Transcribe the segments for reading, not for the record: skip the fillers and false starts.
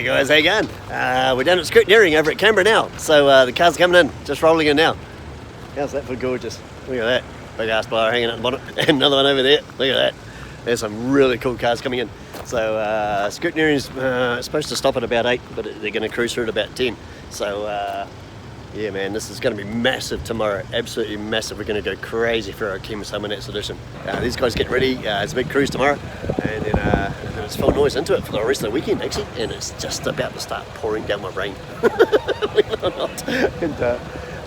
Hey guys, how you going? We're down at scrutineering over at Canberra now. So the car's coming in, just rolling in now. How's that for gorgeous? Look at that. Big ass blower hanging out the bonnet. And another one over there. Look at that. There's some really cool cars coming in. So scrutineering is supposed to stop at about 8, but they're going to cruise through at about 10. So yeah man, this is going to be massive tomorrow. Absolutely massive. We're going to go crazy for our CHEMZ Summernats edition. These guys get ready. It's a big cruise tomorrow. And then it's full noise into it for the rest of the weekend actually. And it's just about to start pouring down my rain. Believe it or not. And I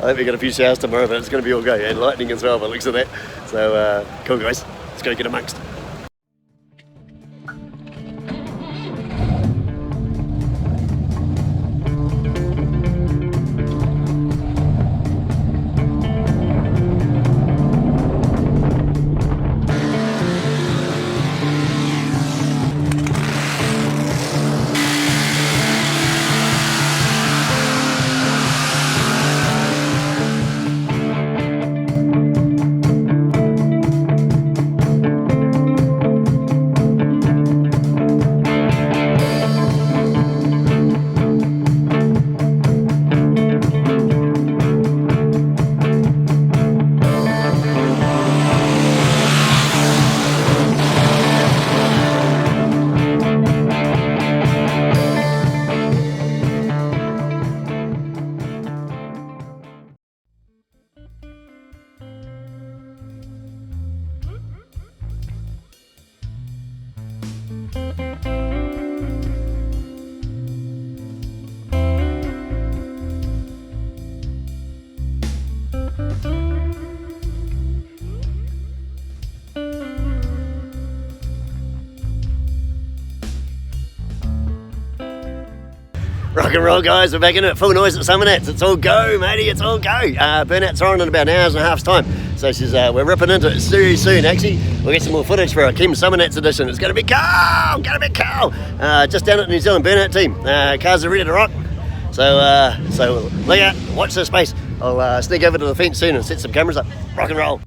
think we got a few showers tomorrow, but it's going to be all go. And lightning as well by the looks of that. So cool guys. Let's go get amongst. Rock and roll guys, we're back in it, full noise at Summernats. It's all go matey, it's all go. Burnouts are on in about an hour and a half's time. So we're ripping into it very soon actually. We'll get some more footage for our CHEMZ Summernats edition. It's gonna be cool, just down at the New Zealand Burnout team. Cars are ready to rock. So look out, watch this space. I'll sneak over to the fence soon and set some cameras up. Rock and roll.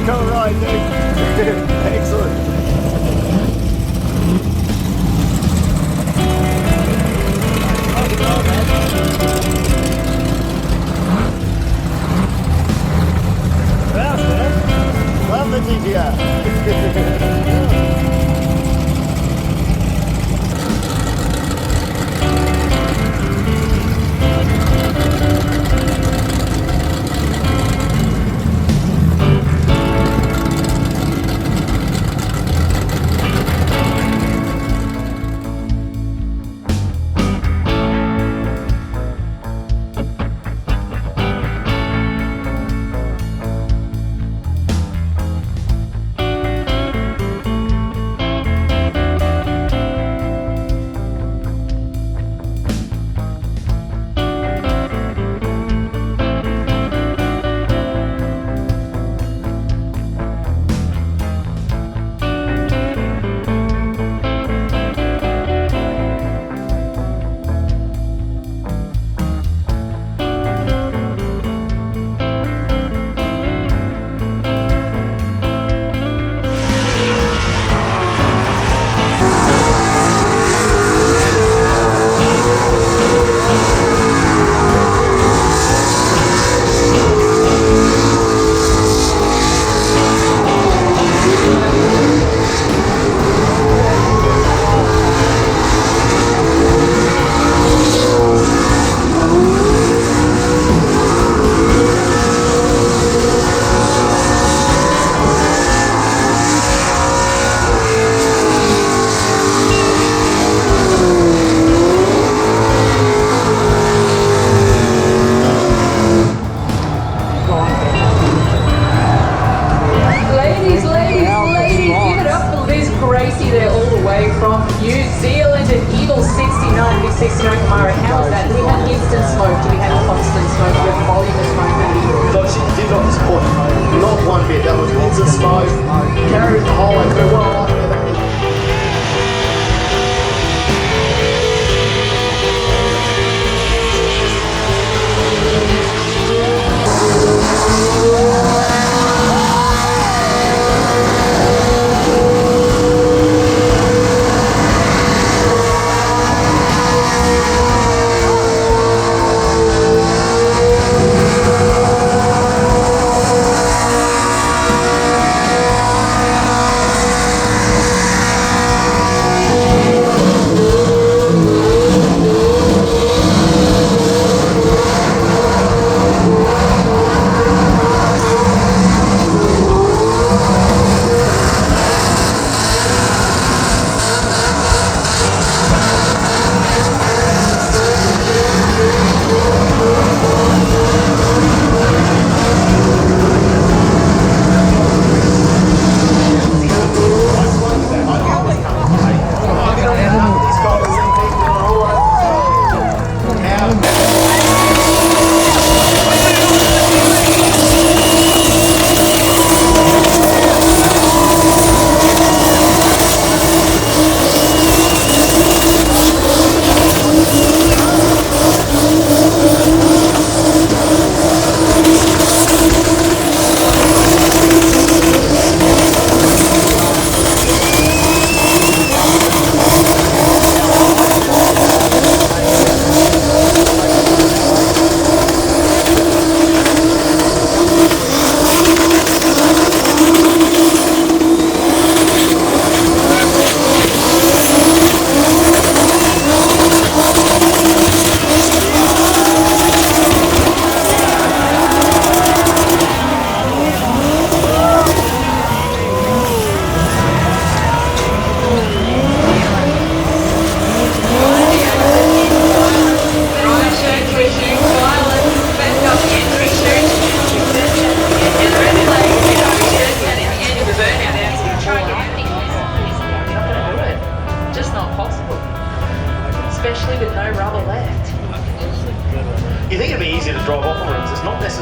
cool ride, dude. Excellent. Love the GTR.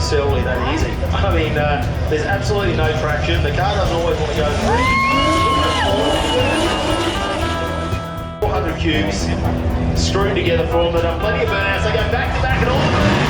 necessarily that easy. I mean, there's absolutely no traction. The car doesn't always want to go 400 cubes screwed together for them, but plenty of burnouts. They go back to back and all of them.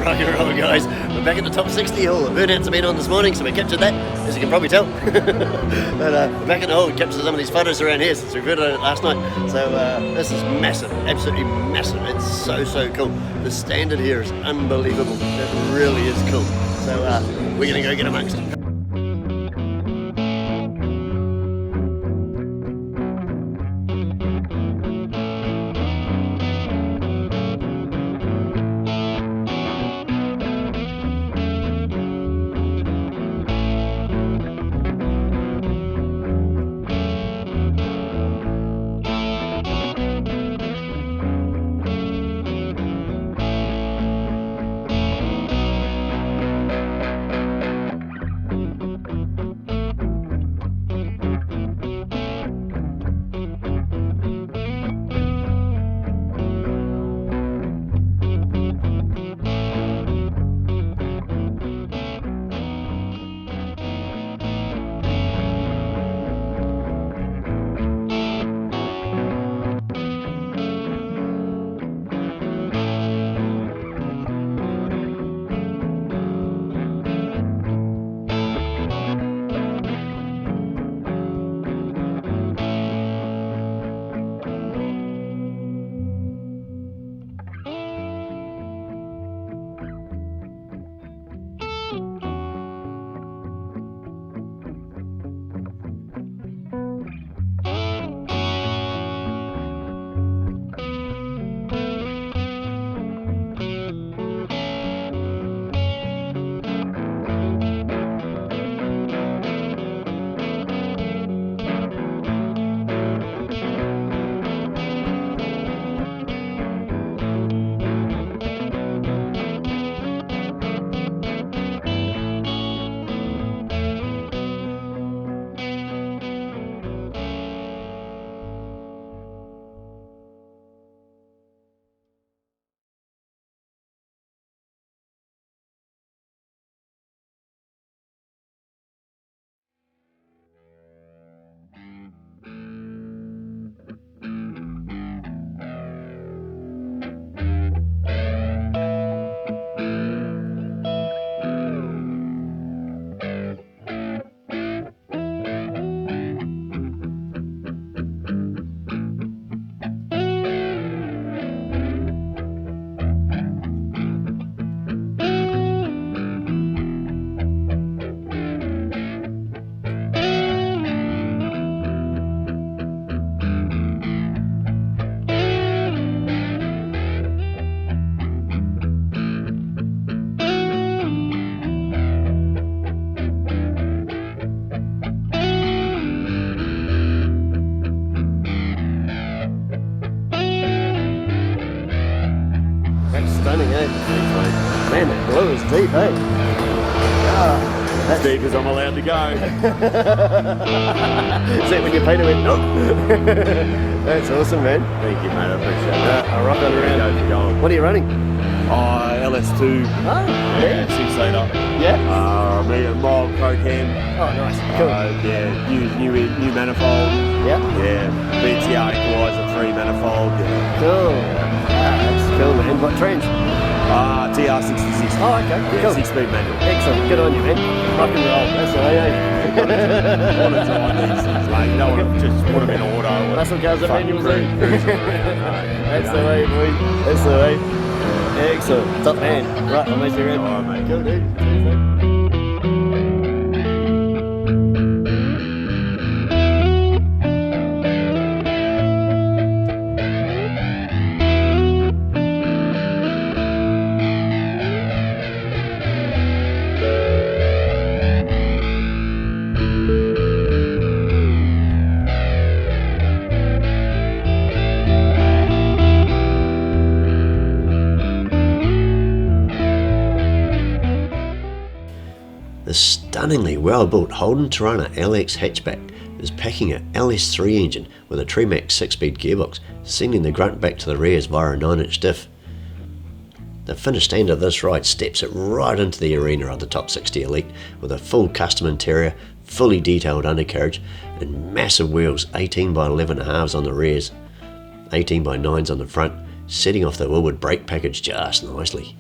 Rock and roll, guys. We're back at the top 60 hole. The Burnouts have been on this morning, so we captured that, as you can probably tell. But we're back in the hole. We captured some of these photos around here since we recorded it last night. So this is massive, absolutely massive. It's so cool. The standard here is unbelievable. It really is cool. So we're going to go get amongst it. is deep, eh? As deep as I'm allowed to go. Is that when your Peter went, nope? That's awesome, man. Thank you, mate. I appreciate that. I'll rock on around. Go for going. What are you running? LS2. Oh, Yeah, 6-seater. Yeah? Me and Mild Pro-Cam. Oh, nice. Cool. Yeah, new manifold. Yeah? Yeah, BTR equalizer 3 manifold. Yeah. Cool. That's cool, man. What trends? TR66. Oh, okay. Yeah, Cool. 6-speed manual. Excellent. Good on you, man. Rock and roll. That's the way, eh? Want to drive these things, mate. You don't want to just put them in auto. Muscle cars are Fucking manuals, eh? cruise around, mate. That's the way, boy. That's the way. Excellent. Top man. Right, I'll meet you around. All right, mate. Cool, dude. Cheers, mate. The stunningly well-built Holden Toronto LX hatchback is packing a LS3 engine with a Tremax 6-speed gearbox, sending the grunt back to the rears via a 9-inch diff. The finished end of this ride steps it right into the arena of the Top 60 Elite with a full custom interior, fully detailed undercarriage and massive wheels, 18 by 11 halves on the rears, 18 by 9s on the front, setting off the Wilwood brake package just nicely.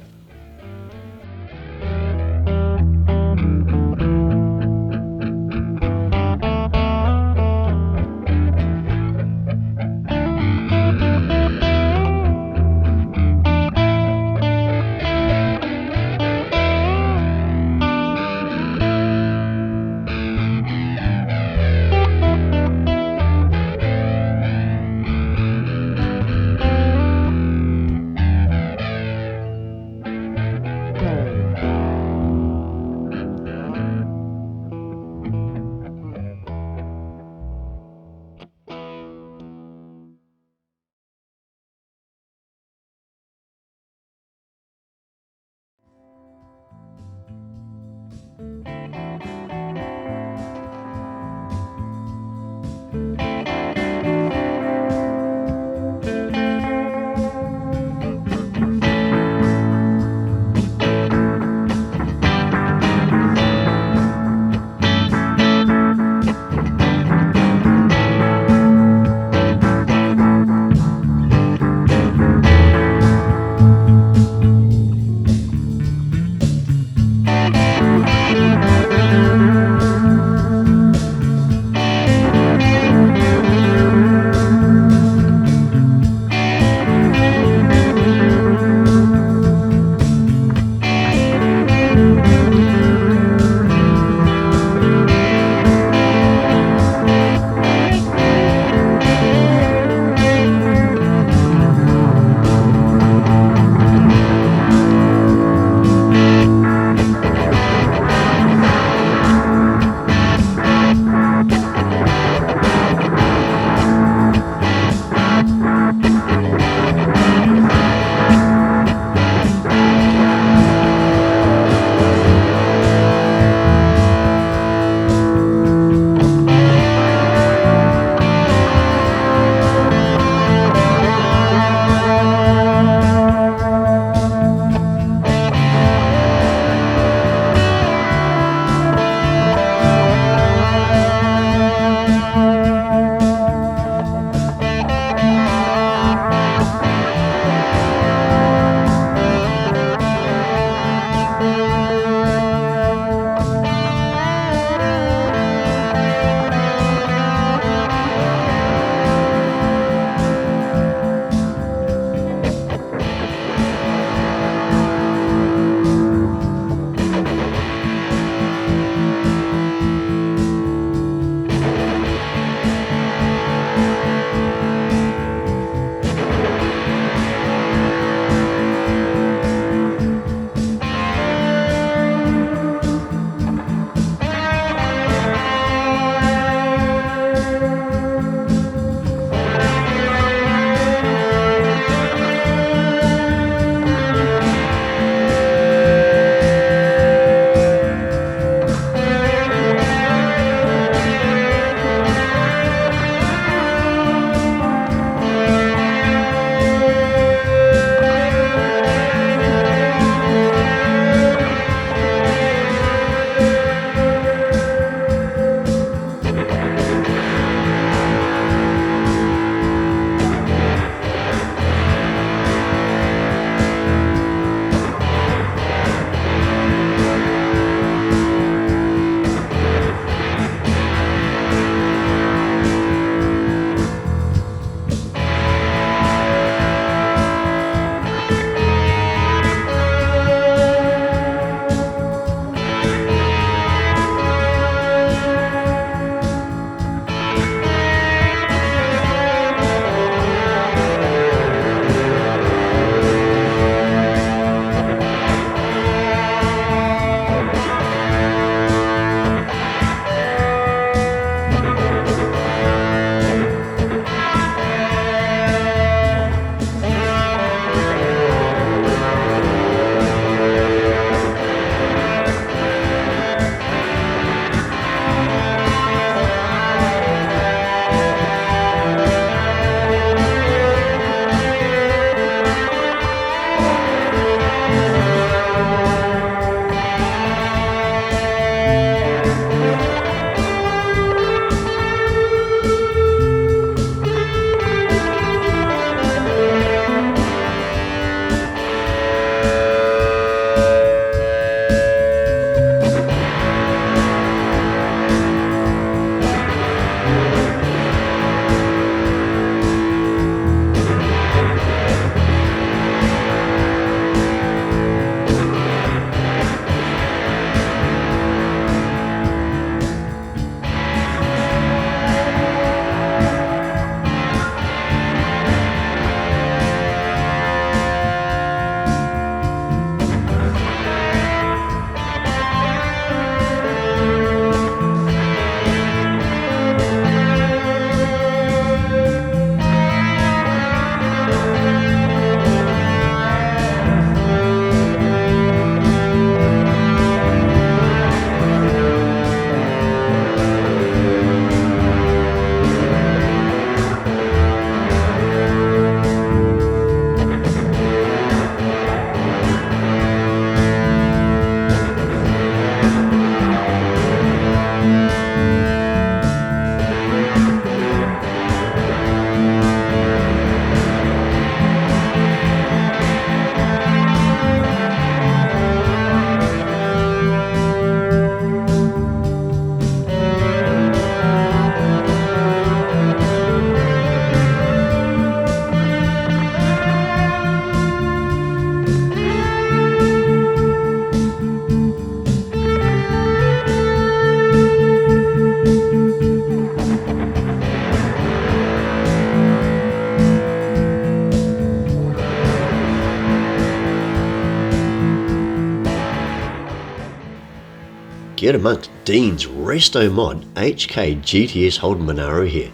Kia amongst Dean's Resto Mod HK GTS Holden Monaro here.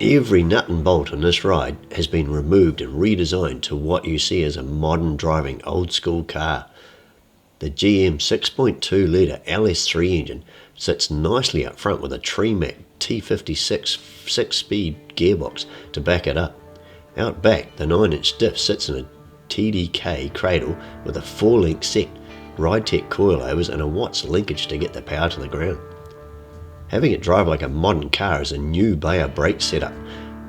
Every nut and bolt on this ride has been removed and redesigned to what you see as a modern driving old school car. The GM 6.2 litre LS3 engine sits nicely up front with a Tremac T56 6-speed gearbox to back it up. Out back, the 9-inch diff sits in a TDK cradle with a 4-link set, Ride-Tech coilovers and a Watts linkage to get the power to the ground. Having it drive like a modern car is a new Bayer brake setup,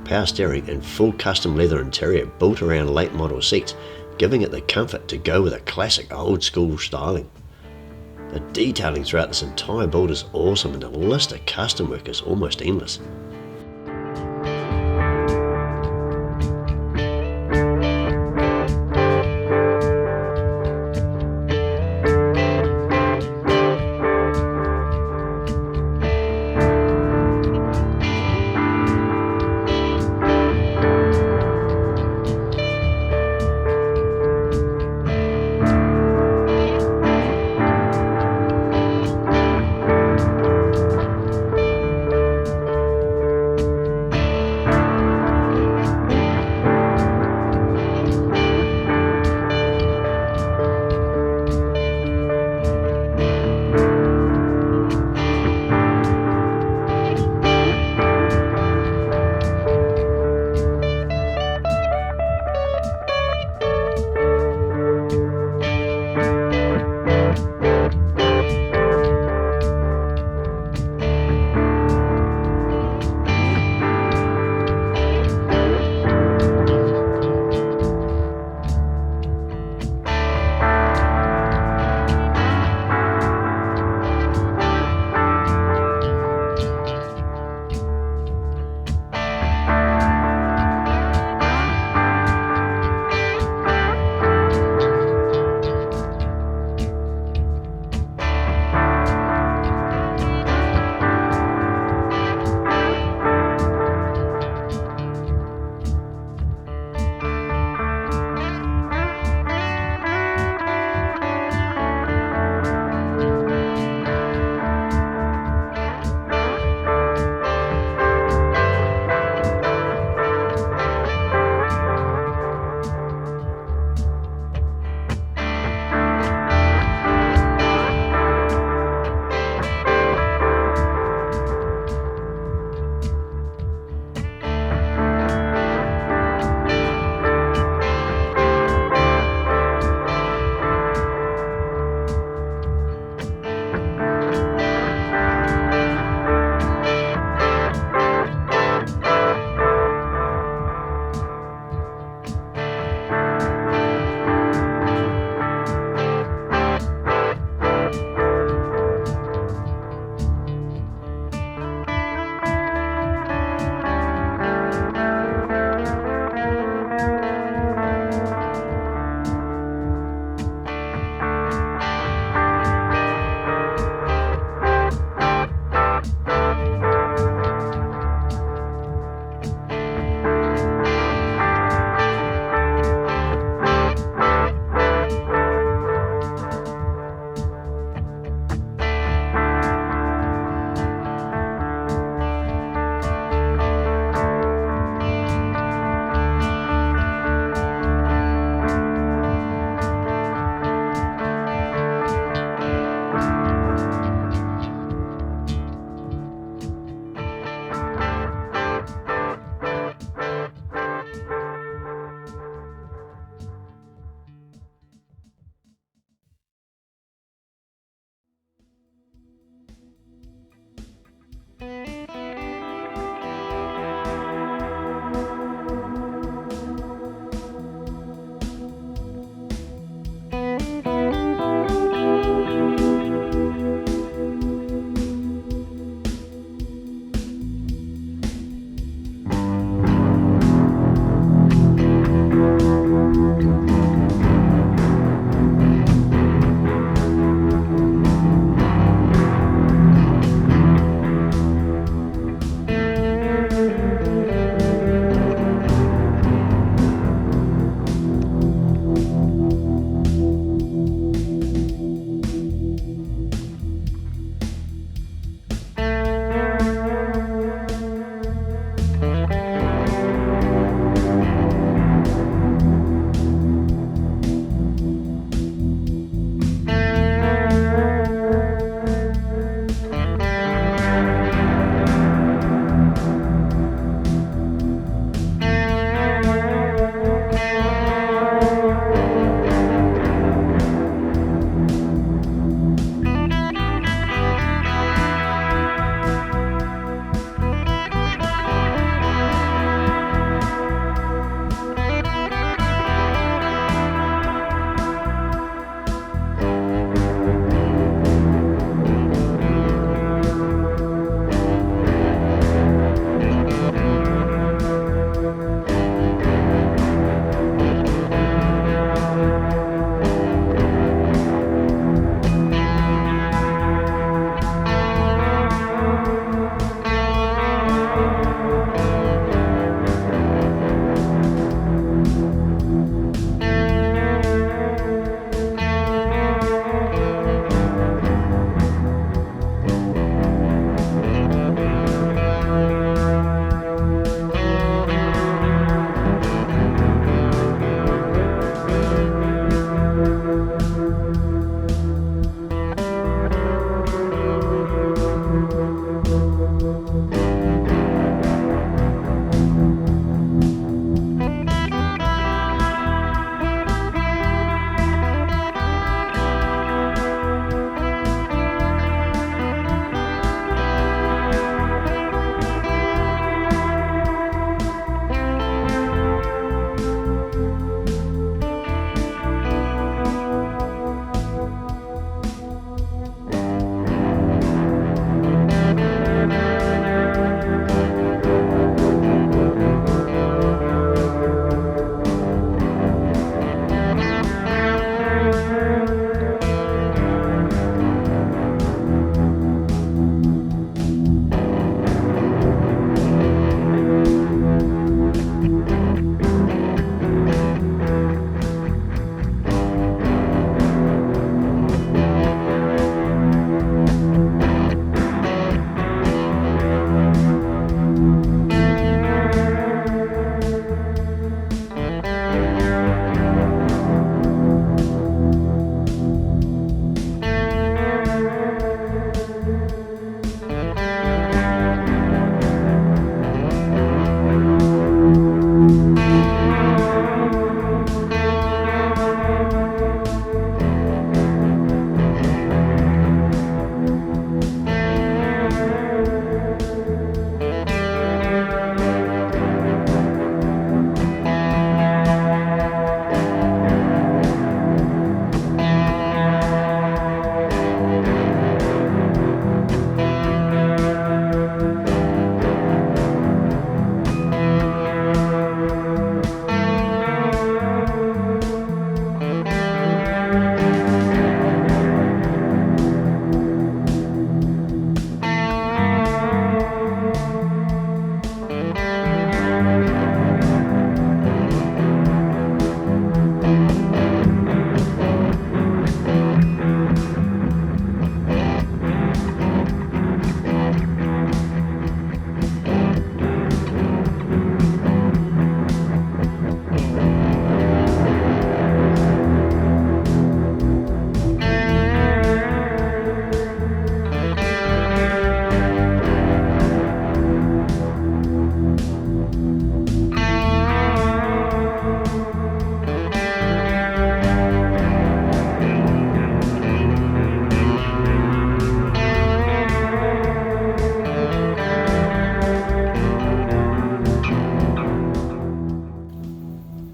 power steering and full custom leather interior built around late model seats, giving it the comfort to go with a classic old school styling. The detailing throughout this entire build is awesome and the list of custom work is almost endless.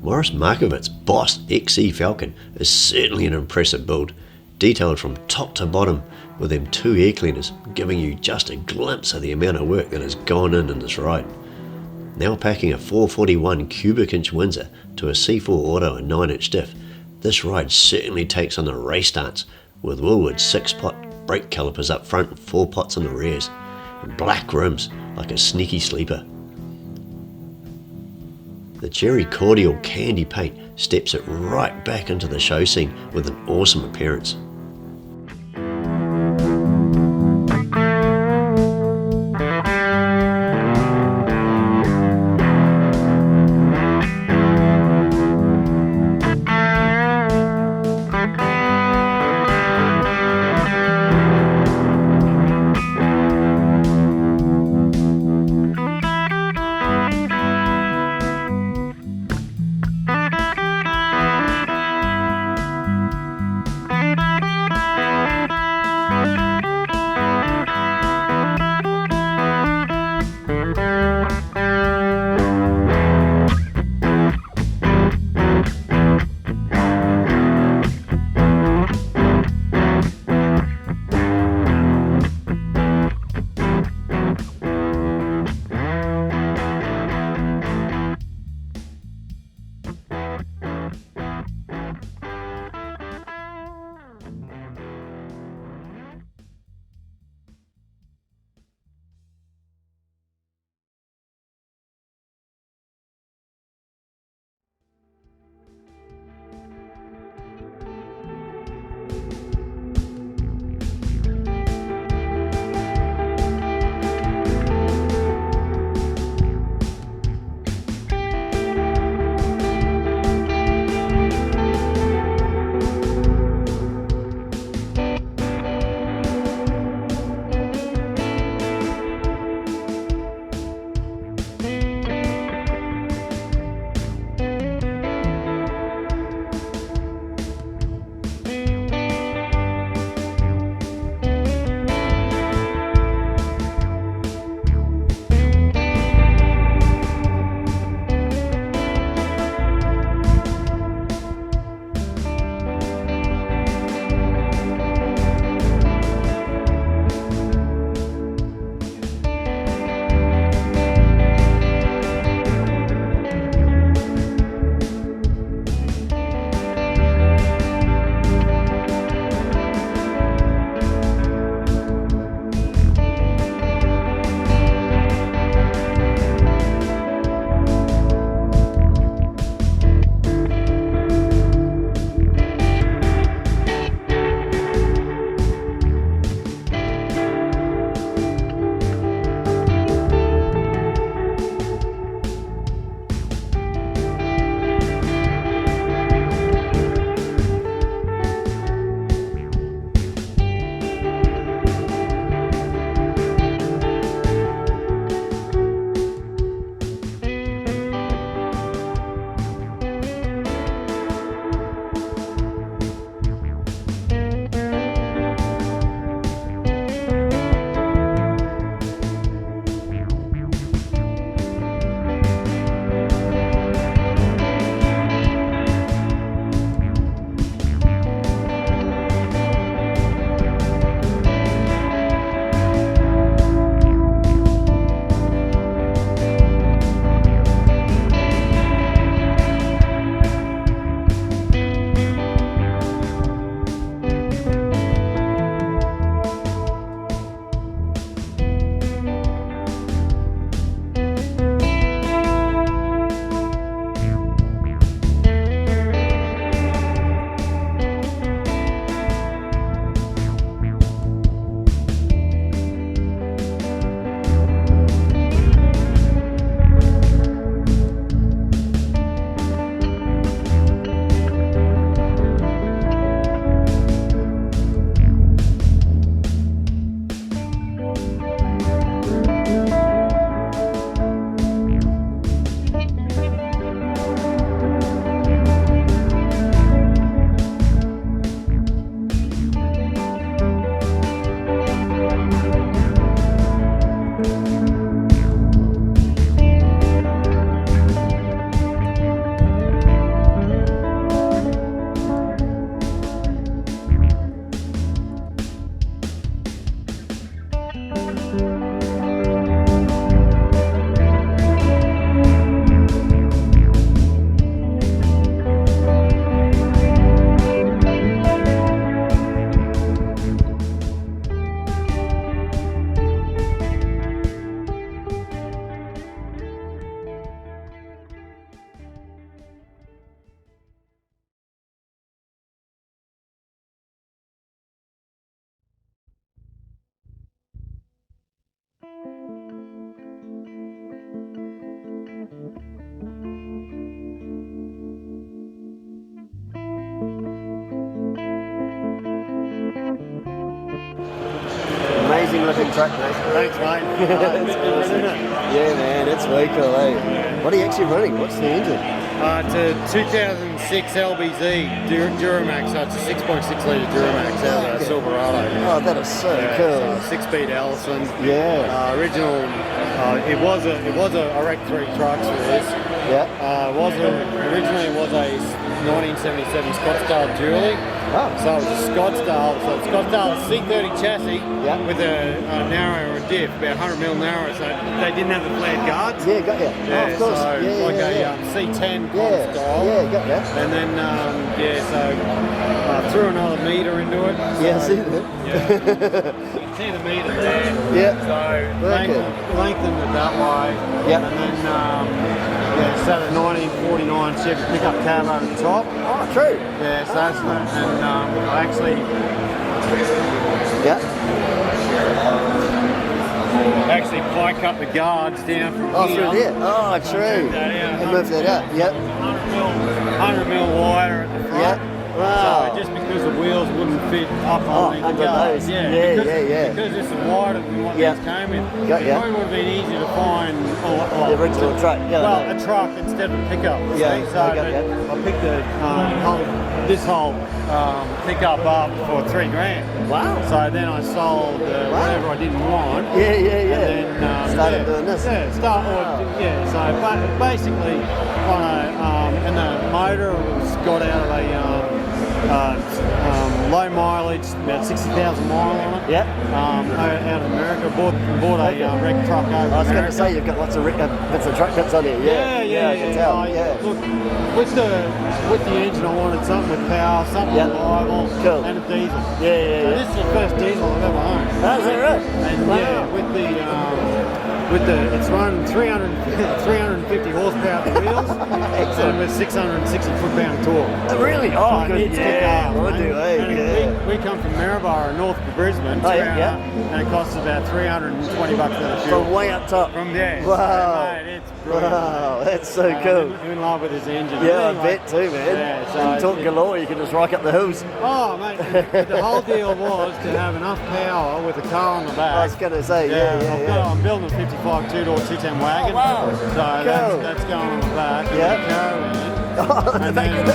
Morris Markovitz's Boss XE Falcon is certainly an impressive build, detailed from top to bottom with them 2 air cleaners giving you just a glimpse of the amount of work that has gone in this ride. Now packing a 441 cubic inch Windsor to a C4 Auto and 9-inch diff, this ride certainly takes on the race stance with Woolwood's 6-pot brake calipers up front and 4 pots on the rears, and black rims like a sneaky sleeper. The cherry cordial candy paint steps it right back into the show scene with an awesome appearance. Amazing looking truck, mate. Thanks, mate. It's awesome. Yeah, man, it's way cool, eh? What are you actually running? What's the engine? It's a 2006 LBZ Duramax, so it's a 6.6 litre Duramax out of Silverado. Oh, that is so cool. 6-speed Allison. Yeah. Original. It was a Rec 3 trucks for this. Yeah. Originally it was a 1977 Scottsdale Dually. Oh. So it was a Scottsdale C30 chassis with a narrower diff, about 100mm narrower, so they didn't have the flared guards. Yeah, got you. Yeah, Oh, of course. so Yeah, like yeah, a C10 kind of style. Yeah, got you. And then, threw another meter into it. Yeah, so, see that? Yeah. You can see the meter there. Yeah. So lengthened it that way. Yeah. And then, set a 1949 Chevy pickup cab over the top. Oh, true. Yeah, so that's and I actually pike up the guards down from Oh, here. through there. Oh, true. And move that out. Yep. 100mm wider at the front. Yep. Wow. So just because the wheels wouldn't fit up Oh, on the under guards. those. Because this is wider than what Yeah. these came in. Got It ya. probably would have been easier to find The original truck. Yeah. well, a truck instead of a pickup. Yeah, See? So I got ya. I picked this whole pickup up for $3,000. Wow. So then I sold whatever I didn't want. Yeah. And then Started doing this. So basically, and the motor was got out of a low mileage, about 60,000 mile on it. Yeah. Out of America, bought a wreck truck over I was going to America. say you've got lots of bits of truck bits on here. Yeah, I can tell. Look, with the engine, I wanted something with power, something reliable, Cool. and a diesel. Yeah. So this is the first diesel I've ever owned. Oh, is that right? And it's run 350 horsepower at the wheels, and with 660 foot-pound torque. Really? Oh, good. It's kick ass, I mate. do. And we come from Maryborough, north of Brisbane, Oh, yeah. and it costs about $320 for the fuel. From way up top. From there. Wow. So, mate, it's brilliant. Wow, that's so cool. I'm in love with his engine. Yeah, Really, I bet too, man. Yeah, so and talk galore, you can just rock up the hills. Oh, mate, the whole deal was to have enough power with a car on the back. I was going to say, yeah. I'm building a 55 two-door 210 wagon. Oh, wow. So Cool. that's going on the back. Yeah. And the caravan. Oh, the And back then, of this?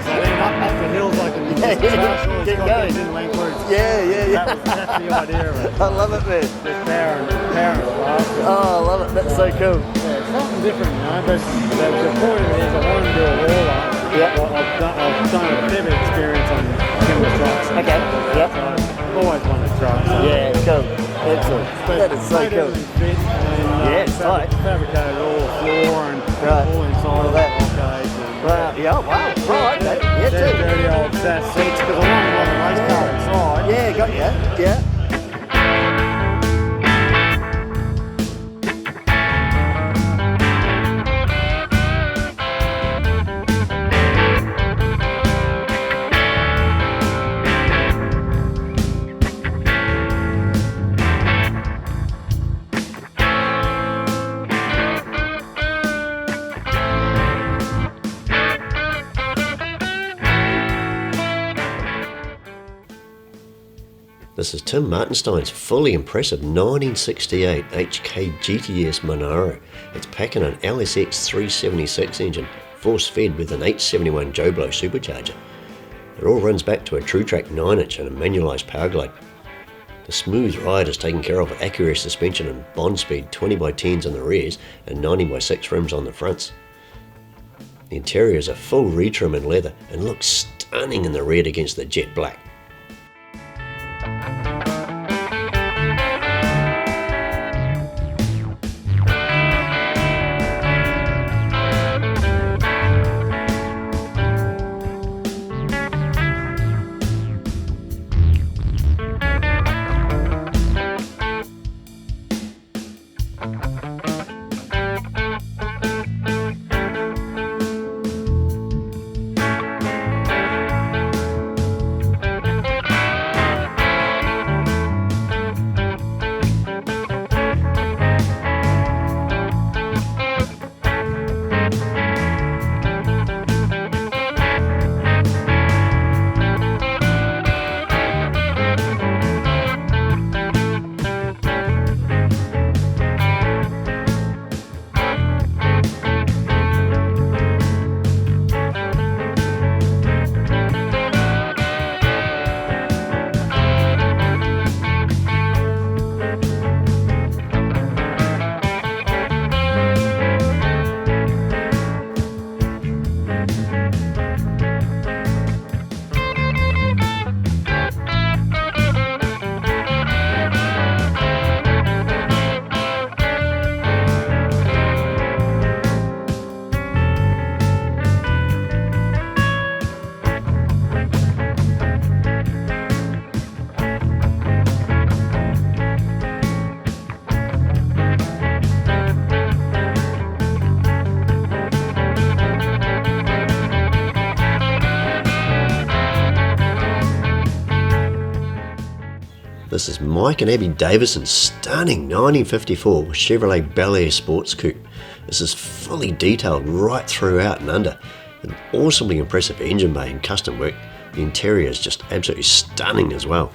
so then up the hills I can just Yeah, crash all keep the going. in lengthwards. Yeah. That's the idea of it. I love it, man. Just power and blast. Oh, I love it. That's so cool. Yeah, it's something different, you know, but the point of it is I want to do a roller. Yeah. I've done a fair bit of experience on timber trucks. Okay. Yep. So I've always wanted trucks. So. Yeah, cool. Excellent. That is so Made cool. everything fit and, Yeah, it's tight. fabricated all the floor and Right. all inside All of that. the cage. Wow. Yeah, wow. Right, okay. Yeah, They're too. dirty old sass seats because I wanted like a race car inside. Yeah, got you. Yeah. This is Tim Martinstein's fully impressive 1968 HK GTS Monaro. It's packing an LSX 376 engine, force-fed with an 871 Joe Blow supercharger. It all runs back to a True Track 9-inch and a manualised power glide. The smooth ride is taken care of with Acura suspension and Bond speed 20x10s on the rears and 90x6 rims on the fronts. The interior is a full retrim in leather and looks stunning in the red against the jet black. This is Mike and Abby Davison's stunning 1954 Chevrolet Bel Air Sports Coupe. This is fully detailed right throughout and under. An awesomely impressive engine bay and custom work. The interior is just absolutely stunning as well.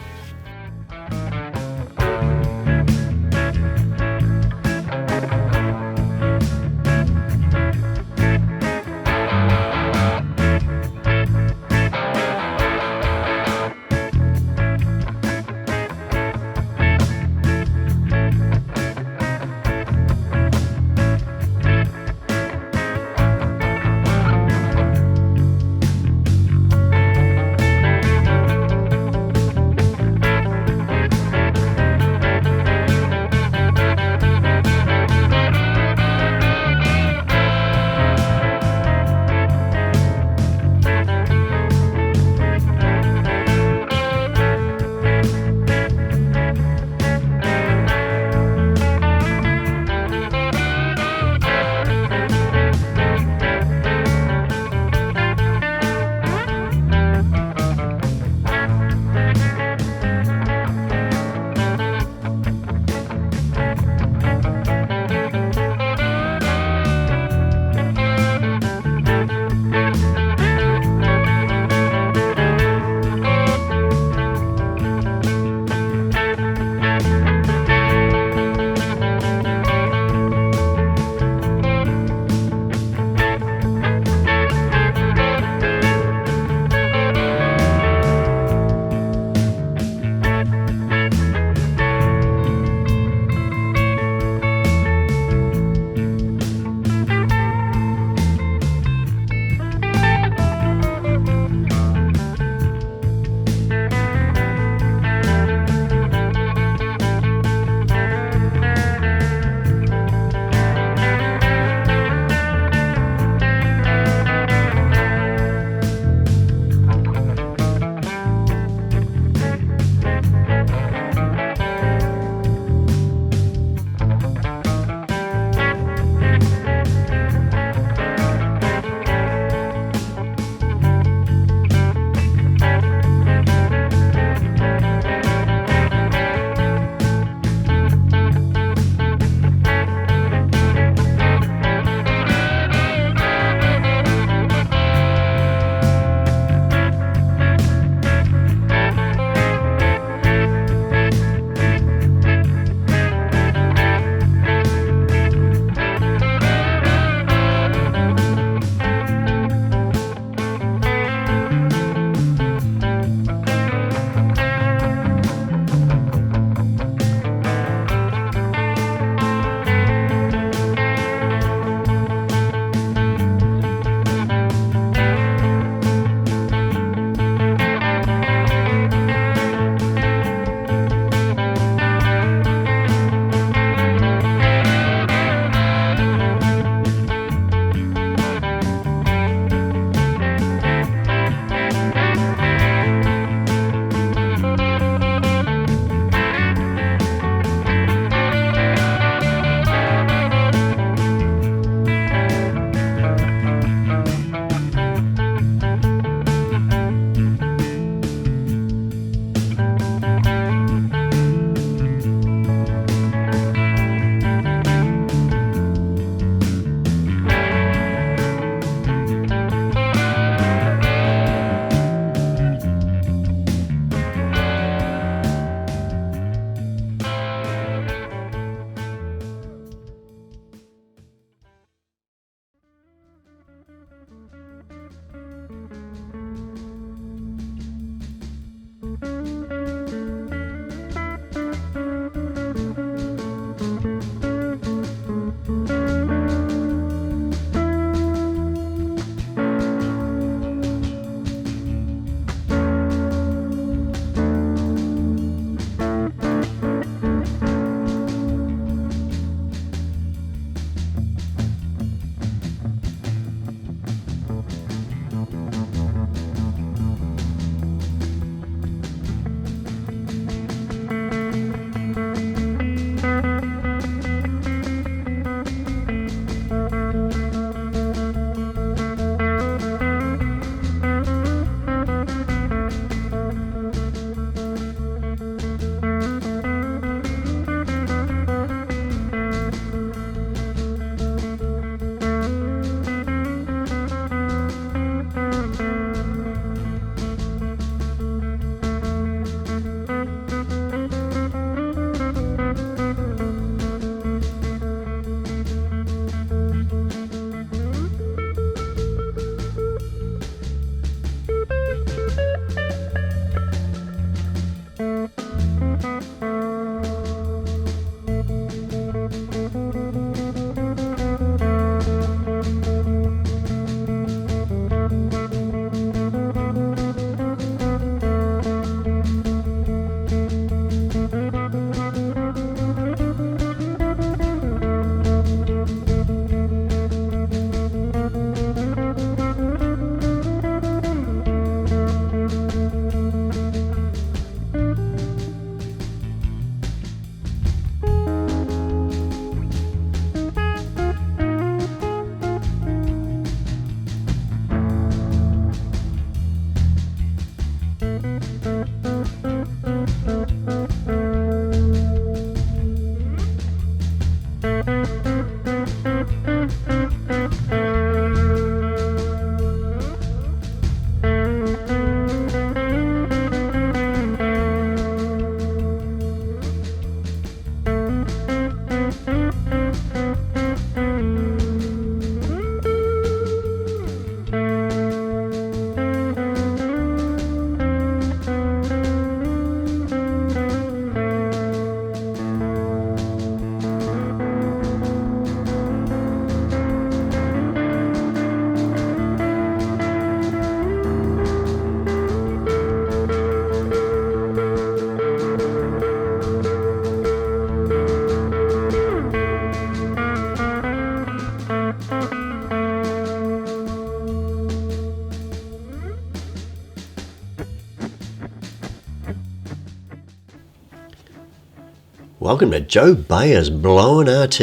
Welcome to Joe Bayer's Blowin' RT,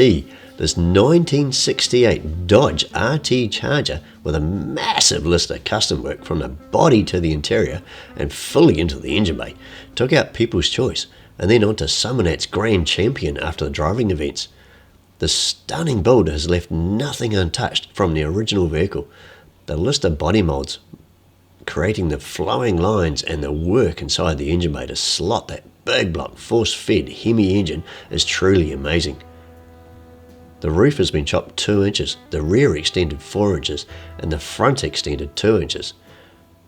this 1968 Dodge RT Charger with a massive list of custom work from the body to the interior and fully into the engine bay. Took out People's Choice and then on to Summernats Grand Champion after the driving events. The stunning build has left nothing untouched from the original vehicle. The list of body molds, creating the flowing lines and the work inside the engine bay to slot that big block force-fed Hemi engine is truly amazing. The roof has been chopped 2 inches, the rear extended 4 inches, and the front extended 2 inches.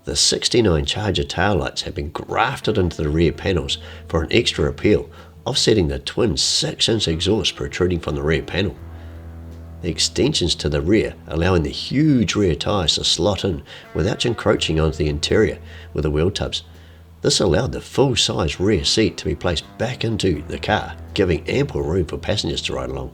The 69 Charger taillights have been grafted into the rear panels for an extra appeal, offsetting the twin 6-inch exhaust protruding from the rear panel. The extensions to the rear allowing the huge rear tyres to slot in without encroaching onto the interior with the wheel tubs. This allowed the full-size rear seat to be placed back into the car, giving ample room for passengers to ride along.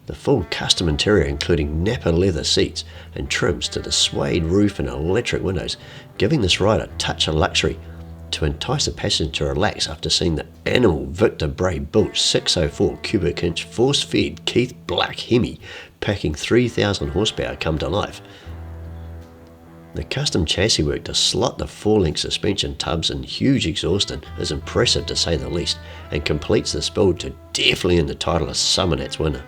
The full custom interior including Napa leather seats and trims to the suede roof and electric windows, giving this ride a touch of luxury to entice a passenger to relax after seeing the animal Victor Bray built 604 cubic inch force-fed Keith Black Hemi packing 3,000 horsepower come to life. The custom chassis work to slot the 4-link suspension tubs and huge exhaust in is impressive to say the least, and completes this build to definitely earn the title of Summernats winner.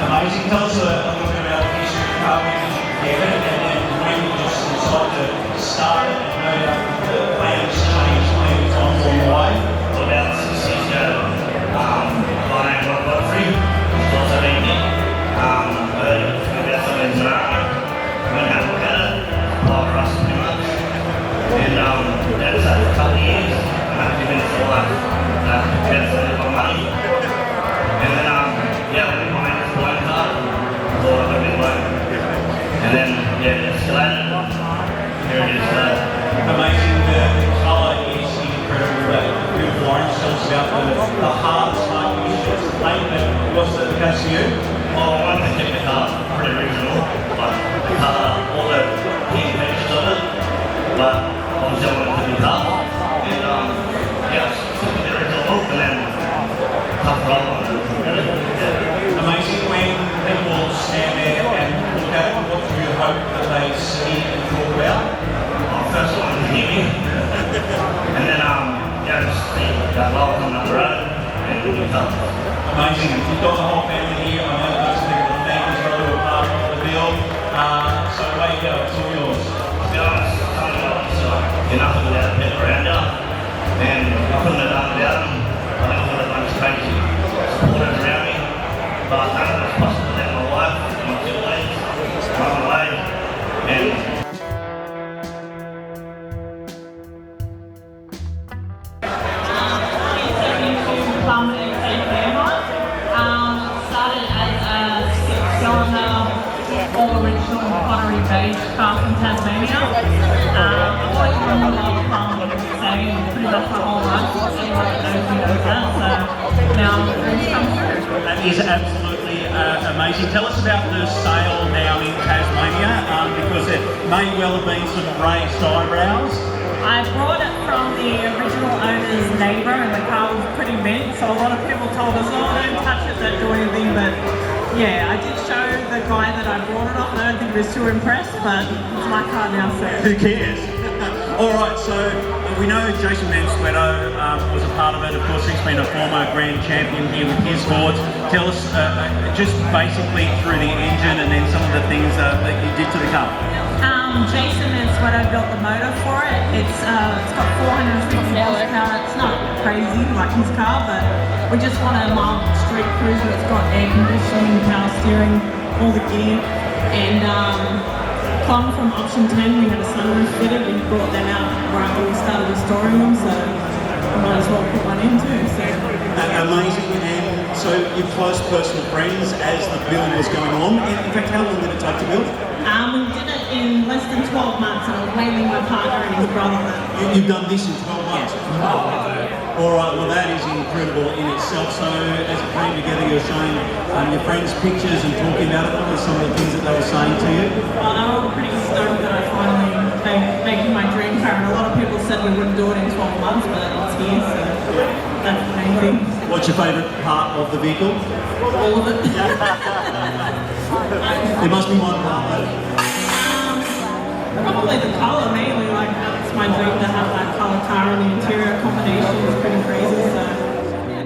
Amazing. Tell us a little bit about the history of the car, when did you get it, and then when you just decided to start it, and no doubt the plans changed when it's on the way. About 6 years ago, my name was Godfrey, it's also been me. Heard about something in Sonata, went and had a look at it, applied for us pretty much. And that was over a couple of years, and I've given it for like, about $75 money. And then, yeah, my name was Blown Car, thought I would be blown. And then, yeah, it escalated. Here it is today. Amazing. The colour is incredible. The beautiful orange. Tell us about the hardest part you used to play. Was that the case for you? Well, I wanted to keep the car pretty original, like the colour, all the key features of it, but obviously I wanted it to be tough. And yeah, took the original look and then tough roll on it. Amazing. When people stand there and look at it, what do you hope that they see and talk about? First one was Hemi, and then yeah, just see that roll coming up the road and it'll be tough. Amazing. You've got the whole family here. I know that's a bit of a thing as well, who are part of the deal. So away you go. It's all yours. To be honest, I don't know, you're nothing without a pet around you, and I couldn't have done without them. I think I've got a bunch of crazy supporters around me, but none of it's possible without my wife, my 2 legs, run away, and Started as a 6-cylinder, all original pottery beige car from Tasmania. I've always run the love from saying pretty much my whole life. Anyone that knows me knows that. So now dreams come true. That is absolutely amazing. Tell us about the sale now in Tasmania, because it may well have been some raised eyebrows. I brought it from the original owner's neighbour and the car was pretty bent, so a lot of people told us, oh, don't touch it, don't do anything, but yeah, I did show the guy that I brought it off and I don't think he was too impressed, but it's my car now, so. Who cares? Alright, so we know Jason Mansueto was a part of it. Of course, he's been a former grand champion here with his Fords. Tell us just basically through the engine and then some of the things that you did to the car. Jason is what I built the motor for it. It's got 450 horsepower. It's not crazy like his car, but we just want a mild street cruiser. It's got air conditioning, power steering, all the gear. And Con from Option 10, we had a sunroof fitted. We brought them out right when we started restoring them, so I might as well put one in too. So. Amazing. And so you're close personal friends as the build was going on. And in fact, how long did it take to build? We did it in less than 12 months, and I was mainly my partner and his brother. You've done this in 12 months? All right, well that is incredible in itself. So as it came together, you're showing your friends pictures and talking about it. What were some of the things that they were saying to you? Well, they were all pretty stoked that I finally making my dream car, and a lot of people said we wouldn't do it in 12 months, but it's here, so that's the main thing. What's your favourite part of the vehicle? All of it. There must be one part though. Probably the colour mainly, like that's my dream to have that colour car, and the interior combination is pretty crazy, so yeah.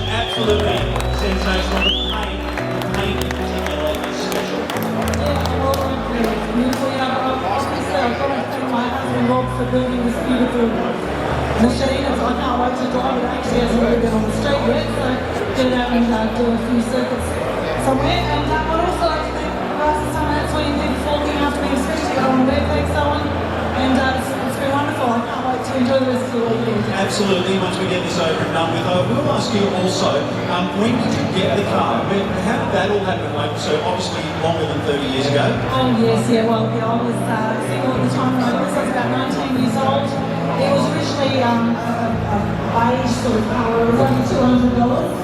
Absolutely sensational. The paint in particular is special. Beautiful, obviously I've got to thank my husband Rob for building this beautiful machine. I can't wait to drive it. Actually, hasn't really been on the street yet, so get it out and do a few circuits somewhere. And I'd also like to thank CHEMZ Summernats for you did forking after me, especially on their thanks, Owen. And it's been wonderful. I can't wait to enjoy the rest of the weekend. Absolutely. Once we get this over and done with, I will ask you also, when did you get the car? How did that all happen? Like, so obviously longer than 30 years ago. Oh yes, yeah. Well, I was single at the time when I was about 19 years old. It was originally a beige sort of colour. It was only $200.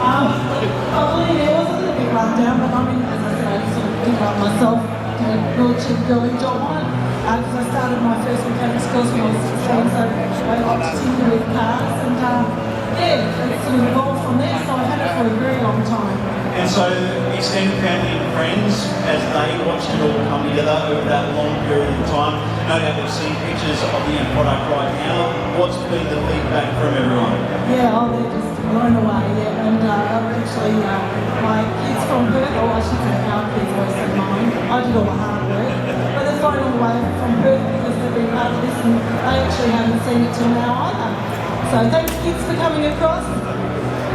I believe it was a little bit run down, but I mean, as I said, I sort of did it myself, did a real cheap girly job on it. Because I started my first mechanics course when I was 16, so I got to tinker with cars, and yeah, it sort of evolved from there, so I've had it for a very long time. And so extended family and friends, as they watched it all come together over that long period of time, no doubt they've seen pictures of the end product right now. What's been the feedback from everyone? Yeah, oh, they're just blown away, yeah, and actually my kids from Perth, I should say our kids, always said mine, I did all the hard work, but they're blown away from Perth because they've been part of this, and they actually haven't seen it till now either. So thanks kids for coming across.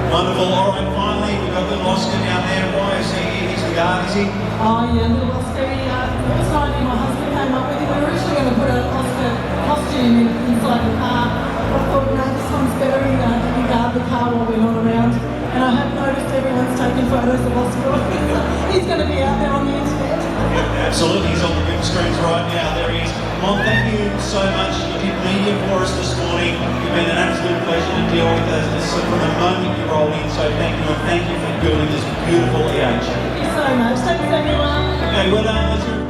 Wonderful. All right, finally, we've got little Oscar down there. Why is he? He's the guard, is he? Oh yeah, little Oscar, first idea my husband came up with it. We were originally going to put an Oscar costume inside the car. I thought, no, this one's better, he can guard the car while we're not around. And I have noticed everyone's taking photos of Oscar. He's going to be out there on the internet. Absolutely, he's on the big screens right now. There he is. Mom, thank you so much. You did media for us this morning. You've been an absolute pleasure to deal with us from the moment you rolled in. So thank you, and thank you for building this beautiful EH. Thank you so much. Thanks everyone. Okay, well done. Let's hear it.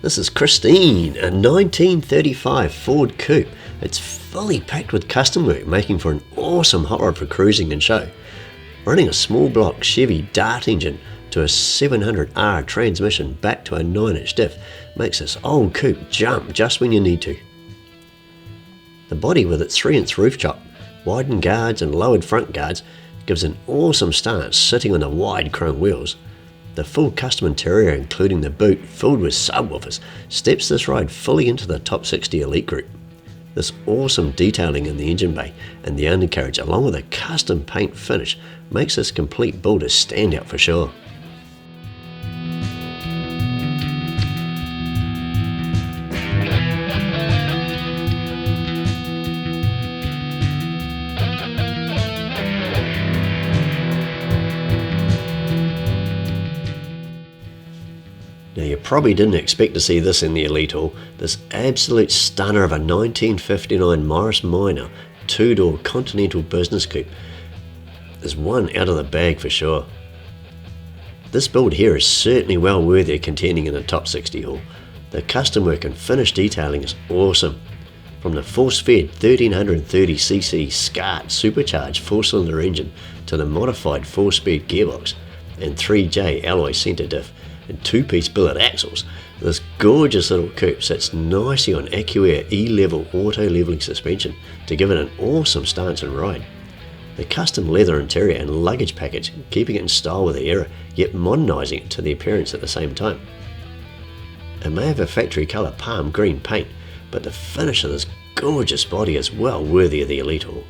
This is Christine, a 1935 Ford Coupe. It's fully packed with custom work, making for an awesome hot rod for cruising and show. Running a small block Chevy Dart engine to a 700R transmission back to a 9-inch diff makes this old coupe jump just when you need to. The body with its 3-inch roof chop, widened guards and lowered front guards gives an awesome stance sitting on the wide chrome wheels. The full custom interior, including the boot filled with subwoofers, steps this ride fully into the top 60 elite group. This awesome detailing in the engine bay and the undercarriage, along with a custom paint finish, makes this complete build a standout for sure. Now you probably didn't expect to see this in the Elite Haul, this absolute stunner of a 1959 Morris Minor 2-door Continental Business Coupe is one out of the bag for sure. This build here is certainly well worthy of contending in the top 60 haul. The custom work and finished detailing is awesome. From the force-fed 1330cc SCART supercharged 4-cylinder engine to the modified 4-speed gearbox and 3J alloy centre diff and 2-piece billet axles, this gorgeous little coupe sits nicely on AccuAir E-level auto leveling suspension to give it an awesome stance and ride. The custom leather interior and luggage package keeping it in style with the era, yet modernising it to the appearance at the same time. It may have a factory colour palm green paint, but the finish of this gorgeous body is well worthy of the Elite Haul.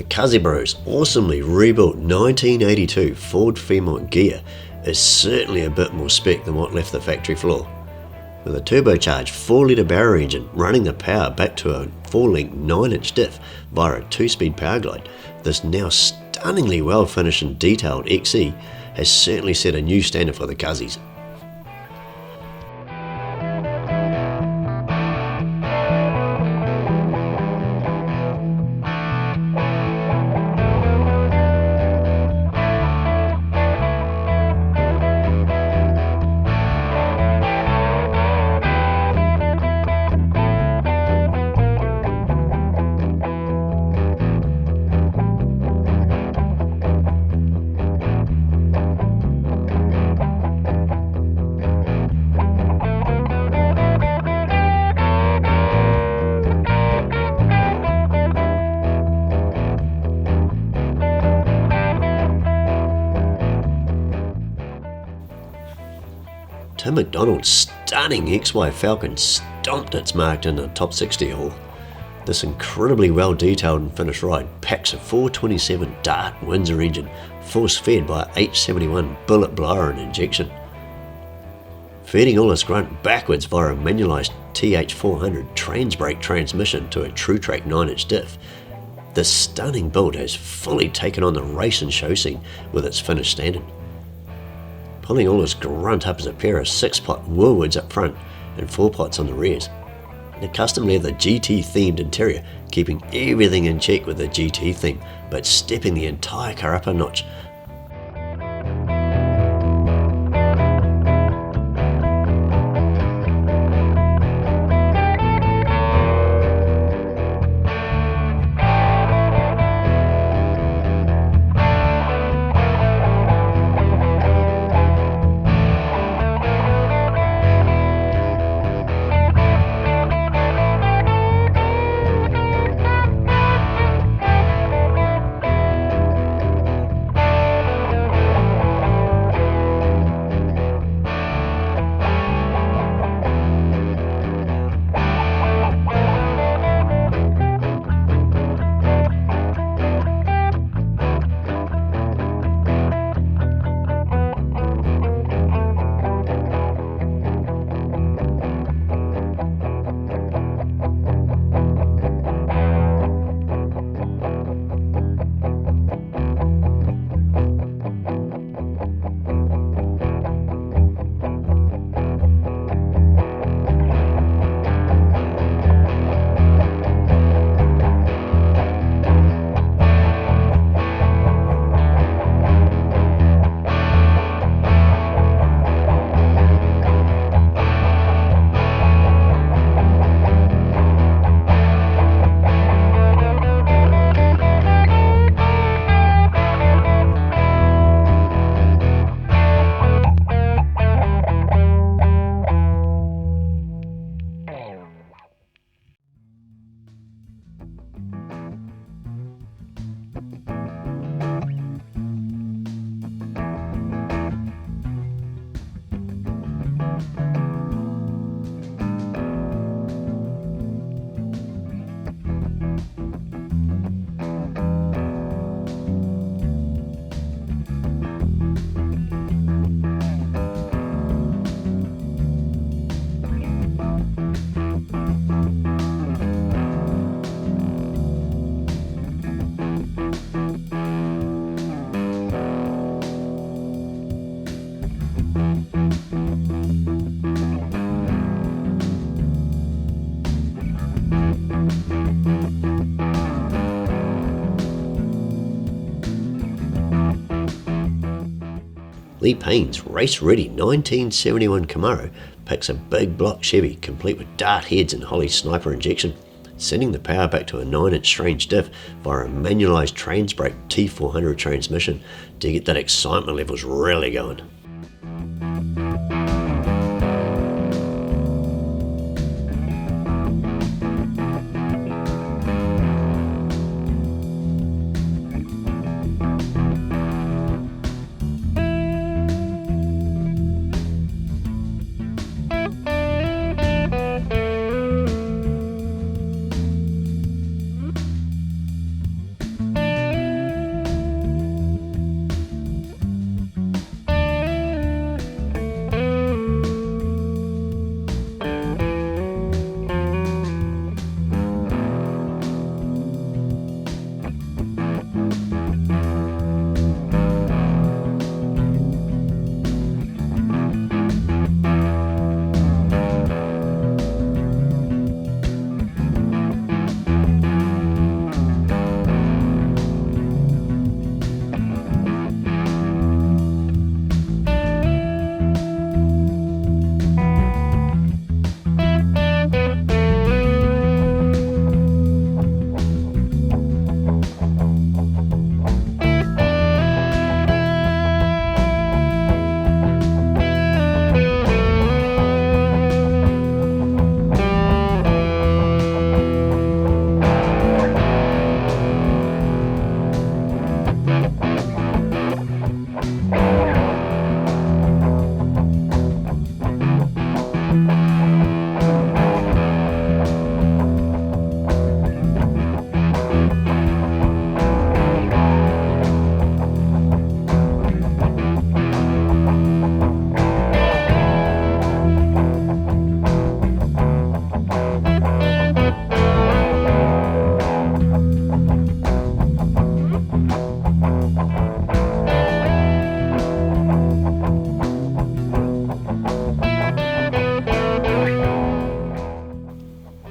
The Kazibro's awesomely rebuilt 1982 Ford Fremont gear is certainly a bit more spec than what left the factory floor. With a turbocharged 4-litre Barrow engine running the power back to a 4-link 9-inch diff via a 2-speed power glide, this now stunningly well finished and detailed XE has certainly set a new standard for the Kazis. Tim McDonald's stunning XY Falcon stomped its mark in the top 60 hall. This incredibly well detailed and finished ride packs a 427 Dart Windsor engine, force fed by a H71 bullet blower and injection. Feeding all its grunt backwards via a manualised TH400 trans-brake transmission to a TrueTrack 9-inch diff, this stunning build has fully taken on the race and show scene with its finished standard. Pulling all its grunt up as a pair of 6-pot Woolwoods up front and 4 pots on the rears. The custom leather GT themed interior, keeping everything in check with the GT theme, but stepping the entire car up a notch. Lee Payne's race-ready 1971 Camaro packs a big block Chevy complete with dart heads and Holly sniper injection, sending the power back to a 9-inch strange diff via a manualised trans-brake T400 transmission to get that excitement levels really going.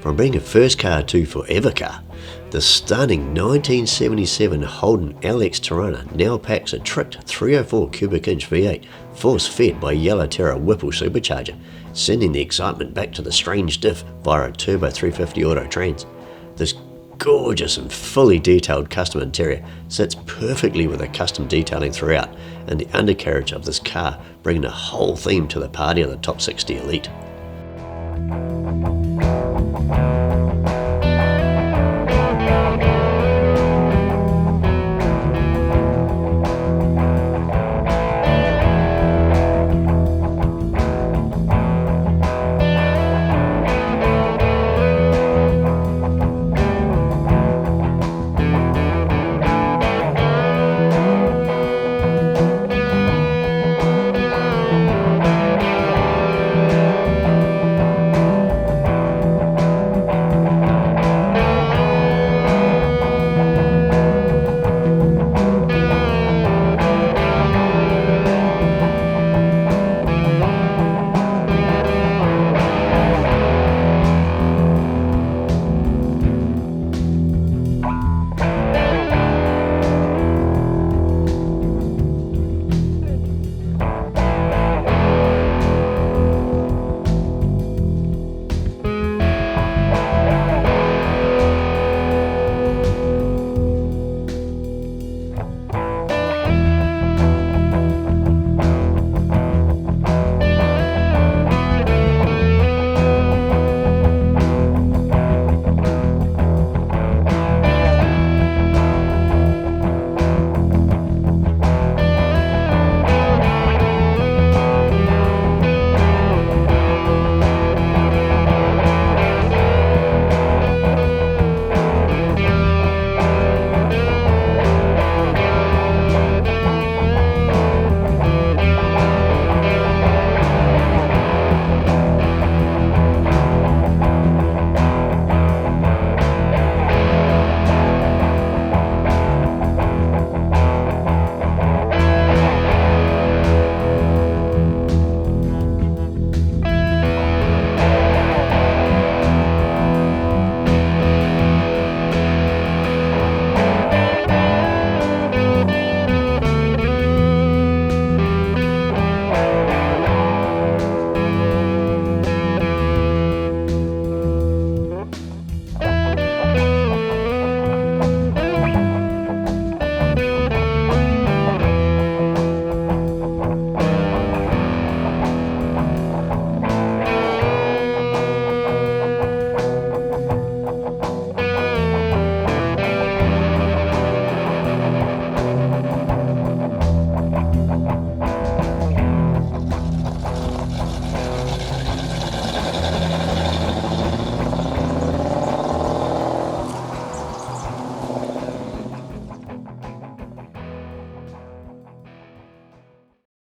From being a first car to forever car, the stunning 1977 Holden LX Tirana now packs a tricked 304 cubic inch V8 force-fed by Yellow Terra Whipple supercharger, sending the excitement back to the strange diff via a turbo 350 auto trans. This gorgeous and fully detailed custom interior sits perfectly with the custom detailing throughout, and the undercarriage of this car bringing the whole theme to the party of the Top 60 Elite.